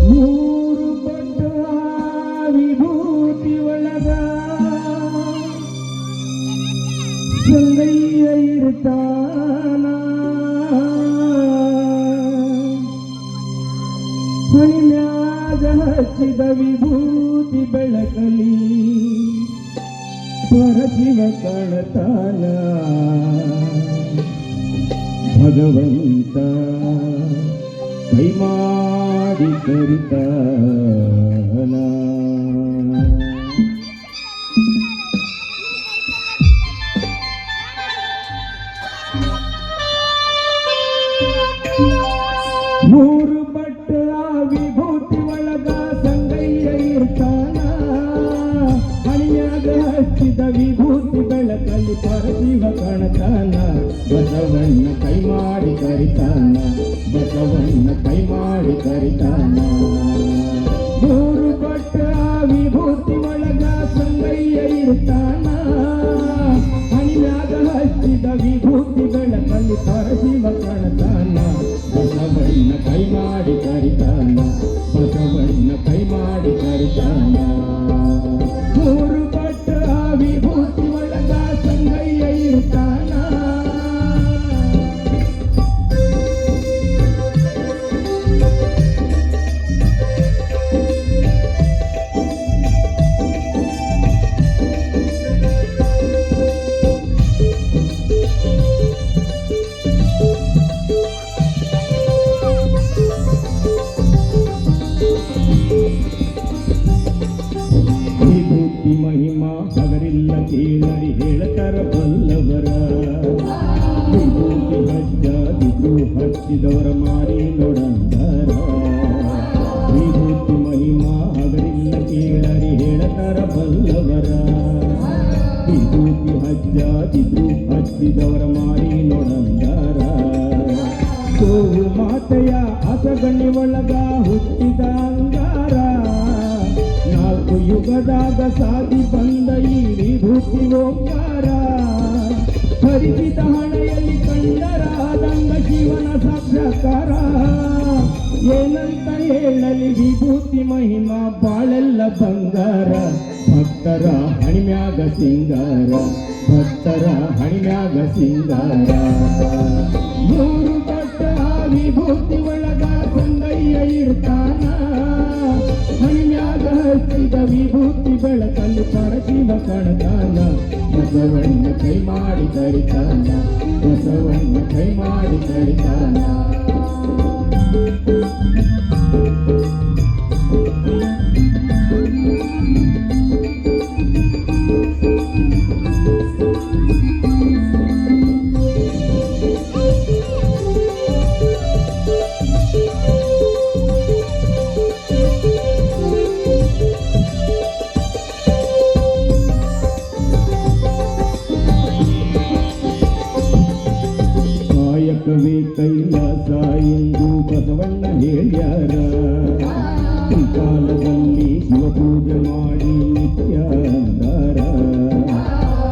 ಮೂರು ಪಟ್ಟ ವಿಭೂತಿ ಒಳಗ ಸಂಗಯ್ಯ ಇರ್ತಾನ ಮಣಿಮ್ಯಾಗ ಹಚ್ಚಿದ ವಿಭೂತಿ ಬೆಳಕಲಿ ಪರಶಿವ ಕಾಣತಾನ ಭಗವಂತ ಕೈ ಮಾಡಿ ಕರಿತಾನ ಮೂರು ಬಟ್ಟ ವಿಭೂತಿ ಒಳಗ ಸಂಗಯ್ಯ ಇರ್ತಾನ ಹಣಿಯಾಗ ಹಚ್ಚಿದ ವಿಭೂತಿ ಬೆಳಕಲ್ಲಿ ಪರಶಿವ ಕಾಣತಾನ ಬಸವಣ್ಣ ಕೈ ಮಾಡಿ ಕರಿತಾನ ಬಸವಣ್ಣ ಕೈ ಮಾಡಿ ಕರಿತಾನ ಮೂರು ಬಟ್ಟ ವಿಭೂತಿ ಒಳಗ ಸಂಗಯ್ಯ ಇರ್ತಾನ ಹಣಿಯಾಗ ಹಚ್ಚಿದ ವಿಭೂತಿ ಬೆಳಕಲ್ಲಿ ಪರಶಿವ ಕಾಣತಾನ ಬಸವಣ್ಣ ಕೈ ಮಾಡಿ ಕರಿತಾನ ಬಸವಣ್ಣ ಕೈ ಮಾಡಿ ಕರಿತಾನ ಮೂರು ಪಟ್ಟ ವಿಭೂತಿ ಒಳಗ ಸಂಗಯ್ಯ ಇರ್ತಾನ ಮಹಿಮಾ ಹಗರಿಲ್ಲ ಕೇಳರಿ ಹೇಳತರ ಬಲ್ಲವರ ವಿಭೂತಿ ಹಚ್ಚಾದಿದ್ರು ಹಚ್ಚಿದವರ ಮಾರಿ ನೋಡಂದರ ವಿಭೂತಿ ಮಹಿಮಾ ಹಗರಿಲ್ಲ ಕೇಳರಿ ಹೇಳತರ ಬಲ್ಲವರ ವಿಭೂತಿ ಹಚ್ಚಾದಿದ್ರು ಹಚ್ಚಿದವರ ಮಾರಿ ನೋಡಂದರ ಗೋವು ಮಾತೆಯ ಅಸಗಣಿ ಒಳಗ ಹುಟ್ಟಿದ ಅಂಗಾರ ನಾಲ್ಕು ಯುಗದಾಗ ಸಾಧಿ ಬಂದ ಈ ವಿಭೂತಿ ಓಂಕಾರ ಹರಿಸಿದ ಹಣೆಯಲ್ಲಿ ಕಂಡರಾದಂಗ ಶಿವನ ಸಾಕ್ಷಾತ್ಕಾರ ಏನಂತ ಹೇಳಲಿ ವಿಭೂತಿ ಮಹಿಮಾ ಬಾಳೆಲ್ಲ ಬಂಗಾರ ಭಕ್ತರ ಹಣಿಮ್ಯಾಗ ಸಿಂಗಾರ ಭಕ್ತರ ಹಣಿಮ್ಯಾಗ ಸಿಂಗಾರ ಮೂರು ಪಟ್ಟ ವಿಭೂತಿ ಒಳಗ ಸಂಗಯ್ಯ ಇರ್ತಾನ ಹಣಿಮ್ಯಾಗ ಹಚ್ಚಿದ ವಿಭೂತಿ ಬೆಳಕಲ್ಲಿ ಪರಶಿವ ಕಾಣತಾನ ಬಸವಣ್ಣ ಕೈ ಮಾಡಿ ಕರಿತಾನ ಬಸವಣ್ಣ ಕೈ ಮಾಡಿ ಕರಿತಾನ ಕಾಯಕವೇ ಕೈಲಾಸ ಎಂದು ಬಸವಣ್ಣ ಹೇಳ್ಯಾರ ಕಾಲದಲ್ಲಿ ಶಿವಪೂಜೆ ಮಾಡಿ ನಿತ್ಯ ಅಂದಾರ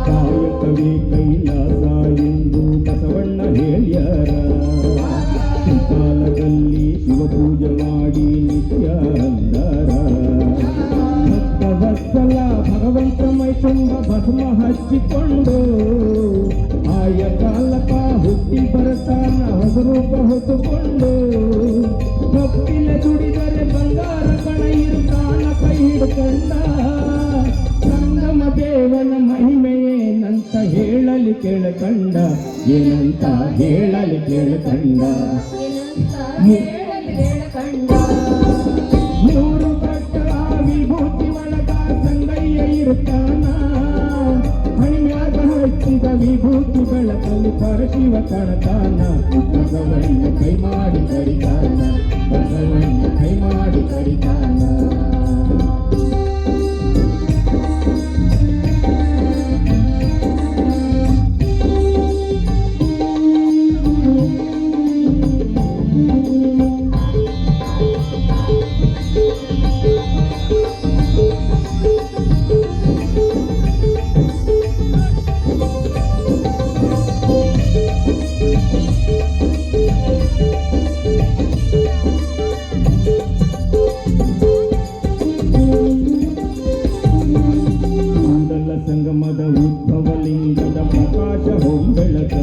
ಕಾಯಕವೇ ಕೈಲಾಸ ಎಂದು ಬಸವಣ್ಣ ಹೇಳ್ಯಾರ ಕಾಲದಲ್ಲಿ ಶಿವಪೂಜೆ ಮಾಡಿ ನಿತ್ಯ ಅಂದಾರ ಭಕ್ತವತ್ಸಲ ಭಗವಂತ ಮೈ ತುಂಬ ಭಸ್ಮ ಹಚ್ಚಿಕೊಂಡು ಆಯ ಕಾಲಕ ಹುಟ್ಟಿ ಬರ್ತಾನ ಹೊಸರೂಪ ಹೊತ್ತುಕೊಂಡು ಭಕ್ತಿಲ ದುಡಿದರೆ ಬಂಗಾರ ಕಣ ಇರುತ್ತಾನ ಕೈ ಹಿಡ್ಕಂಡ ಸಂಗಮ ದೇವನ ಮಹಿಮೆಯೇನಂತ ಹೇಳಲಿ ಕೇಳಕಂಡ ಏನಂತ ಹೇಳಲಿ ಕೇಳಕಂಡ ಮೂರು ಪಟ್ಟ ವಿಭೂತಿ ಒಳಗ ಸಂಗಯ್ಯ ಇರುತ್ತಾನ ಹಣಿಮ್ಯಾಗ ಹಚ್ಚಿದ ವಿಭೂತಿ ಬೆಳಕಲ್ಲಿ ಪರಶಿವ ಕಾಣತಾನ ಬಸವಣ್ಣ ಕೈ ಮಾಡಿ ಕರಿತಾನ ಬಸವಣ್ಣ ಕೈ ಮಾಡಿ ಕರಿತಾನ ಕೂಡಲ ಸಂಗಮದ ಉದ್ಭವ ಲಿಂಗದ ಪ್ರಕಾಶ ಹೊಂಬೆಳಕ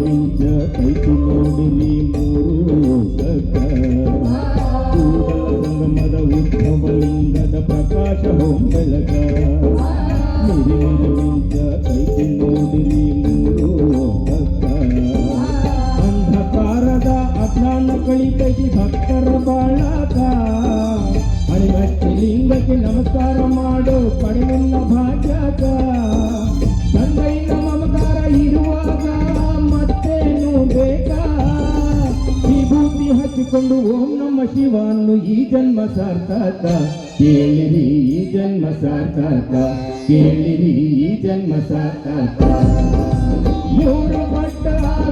ಮಿಂಚ ಕೈತು ನೋಡಿರಿ ಮೂರು ಲೋಕಕ್ಕ. ಕೂಡಲ ಸಂಗಮದ ಉದ್ಭವ ಲಿಂಗದ ಪ್ರಕಾಶ ಹೊಂಬೆಳಕ ಮಿಂಚ ಕೈತು ನೋಡಿರಿ ಮೂರು ಲೋಕಕ್ಕ. ಅಂಧಕಾರದ ಅಜ್ಞಾನ ಕಳಿತಗಿ ಭಕ್ತರ ಬಾಳಕ ಹರಿಭಕ್ತಿ ಲಿಂಗಕ್ಕೆ ನಮಸ್ಕಾರ ಮಾಡೋ ಕಡಿಮೆಲ್ಲ ಭಾಗ್ಯಕ. ತಂದೈನ ಮಮಕಾರ ಇರುವಾಗ ಮತ್ತೇನು ಬೇಕಾ? ವಿಭೂತಿ ಹಚ್ಚಿಕೊಂಡು ಓಂ ನಮ ಶಿವ ಅನ್ನು ಈ ಜನ್ಮ ಸಾರ್ಥಕ. ಕೇಳಿರಿ ಈ ಜನ್ಮ ಸಾರ್ಥಕ, ಕೇಳಿರಿ ಈ ಜನ್ಮ ಸಾರ್ಥಕ. ಮೂರು ಪಟ್ಟ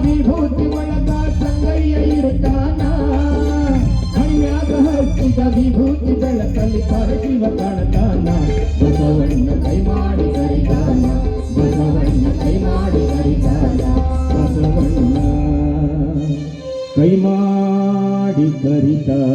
ವಿಭೂತಿ ಒಳಗ ಸಂಗಯ್ಯ ಇರುತ್ತಾನ ಹಣಿಯಾಗ ಹಚ್ಚಿದ ವಿಭೂತಿ ಬೆಳಕಲ್ಲಿ ಪರಶಿವ ಕಾಣತಾನ. ಬಸವಣ್ಣ ಕೈ ಮಾಡಿ ಕರಿತಾನ, ಬಸವಣ್ಣ ಕೈ ಮಾಡಿ ಕರಿತಾನ, ಬಸವಣ್ಣ ಕೈ ಮಾಡಿ ಕರಿತಾನ.